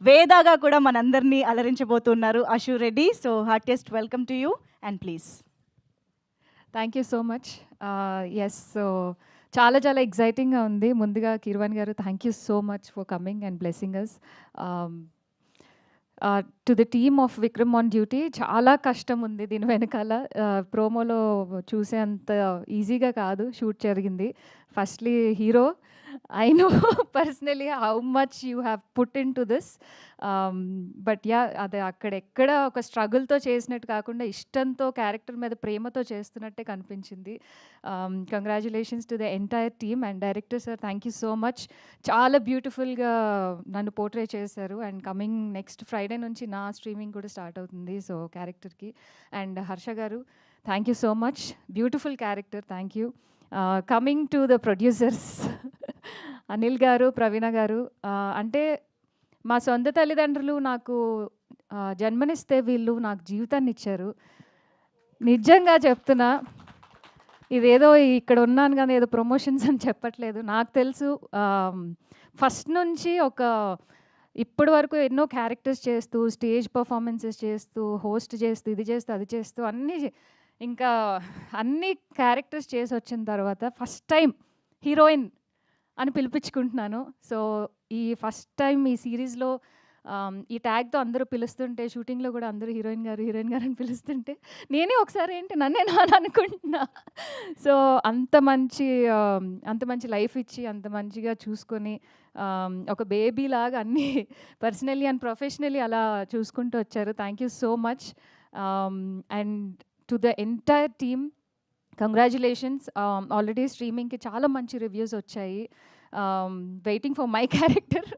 వేదాగా కూడా మనందరినీ అలరించబోతున్నారు Ashu Reddy. So heartiest welcome to you and please. Thank you so much. Yes, so చాలా చాలా ఎగ్జైటింగ్గా ఉంది. ముందుగా Keeravani garu, thank you so much for coming and blessing us. To the team of Vikram on duty, చాలా కష్టం ఉంది దీని వెనకాల. ప్రోమోలో చూసేంత ఈజీగా కాదు షూట్ జరిగింది. Firstly hero, I know personally how much you have put into this. But yeah, అదే అక్కడెక్కడ ఒక స్ట్రగుల్తో చేసినట్టు కాకుండా ఇష్టంతో, క్యారెక్టర్ మీద ప్రేమతో చేస్తున్నట్టే కనిపించింది. Congratulations to the entire team and director sir, thank you so much. చాలా బ్యూటిఫుల్గా నన్ను పోర్ట్రే చేశారు. అండ్ కమింగ్ నెక్స్ట్ ఫ్రైడే నుంచి నా స్ట్రీమింగ్ కూడా స్టార్ట్ అవుతుంది, సో క్యారెక్టర్కి. అండ్ హర్ష గారు, thank you so much, beautiful character, thank you. Coming to the producers, Anil గారు, ప్రవీణ గారు, అంటే మా సొంత తల్లిదండ్రులు నాకు జన్మనిస్తే వీళ్ళు నాకు జీవితాన్ని ఇచ్చారు. నిజంగా చెప్తున్నా, ఇదేదో ఇక్కడ ఉన్నాను కానీ ఏదో ప్రమోషన్స్ అని చెప్పట్లేదు. నాకు తెలుసు ఫస్ట్ నుంచి ఇప్పటి వరకు ఎన్నో క్యారెక్టర్స్ చేస్తూ, స్టేజ్ పర్ఫార్మెన్సెస్ చేస్తూ, హోస్ట్ చేస్తూ, ఇది చేస్తూ అది చేస్తూ ఇంకా అన్ని క్యారెక్టర్స్ చేసి వచ్చిన తర్వాత ఫస్ట్ టైం హీరోయిన్ అని పిలిపించుకుంటున్నాను. సో ఈ ఫస్ట్ టైం ఈ సిరీస్లో ఈ ట్యాగ్తో అందరూ పిలుస్తుంటే, షూటింగ్లో కూడా అందరూ హీరోయిన్ గారు హీరోయిన్ గారు అని పిలుస్తుంటే నేనే ఒకసారి ఏంటి నన్నే నాని అనుకుంటున్నా. సో అంత మంచి లైఫ్ ఇచ్చి, అంత మంచిగా చూసుకొని, ఒక బేబీ లాగా అన్నీ పర్సనలీ అండ్ ప్రొఫెషనలీ అలా చూసుకుంటూ వచ్చారు. Thank you so much. And to the entire team, congratulations. Already స్ట్రీమింగ్కి చాలా మంచి రివ్యూస్ వచ్చాయి. Waiting for my character.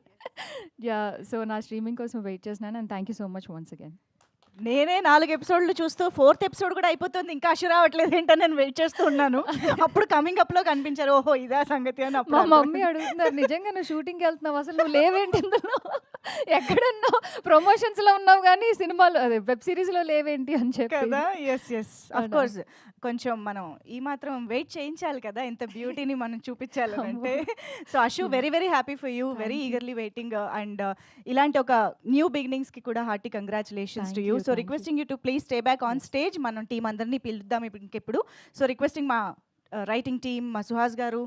Yeah, so నా స్ట్రీమింగ్ కోసం వెయిట్ చేస్తున్నాను. And thank you so much once again. నేనే 4 ఎపిసోడ్లు చూస్తూ 4th ఎపిసోడ్ కూడా అయిపోతుంది, ఇంకా అశు రావట్లేదు ఏంటని నేను వెయిట్ చేస్తూ ఉన్నాను. అప్పుడు కమింగ్ అప్లో కనిపించారు, ఓహో ఇదా సంగతి అని. మా మమ్మీ అడుగుతున్నారు, నిజంగా నువ్వు షూటింగ్కి వెళ్తున్నావు, అసలు నువ్వు లేవేంటి ఇందులో, ఎక్కడున్నావు, ప్రమోషన్స్లో ఉన్నావు కానీ సినిమాలో అదే వెబ్ సిరీస్లో లేవేంటి అని చెప్పి కదా. ఎస్ ఎస్, ఆఫ్ కోర్స్ కొంచెం మనం ఈ మాత్రం వెయిట్ చేయించాలి కదా, ఇంత బ్యూటీని మనం చూపించాలి అంటే. So Ashu, very very happy for you, very eagerly waiting. And ఇలాంటి ఒక న్యూ బిగినింగ్స్కి కూడా hearty congratulations to you. So requesting you to please stay back on stage. మనం టీం అందరినీ పిలుద్దాం ఇంకెప్పుడు. సో రిక్వెస్టింగ్ మా రైటింగ్ టీమ్, మా సుహాస్ గారు,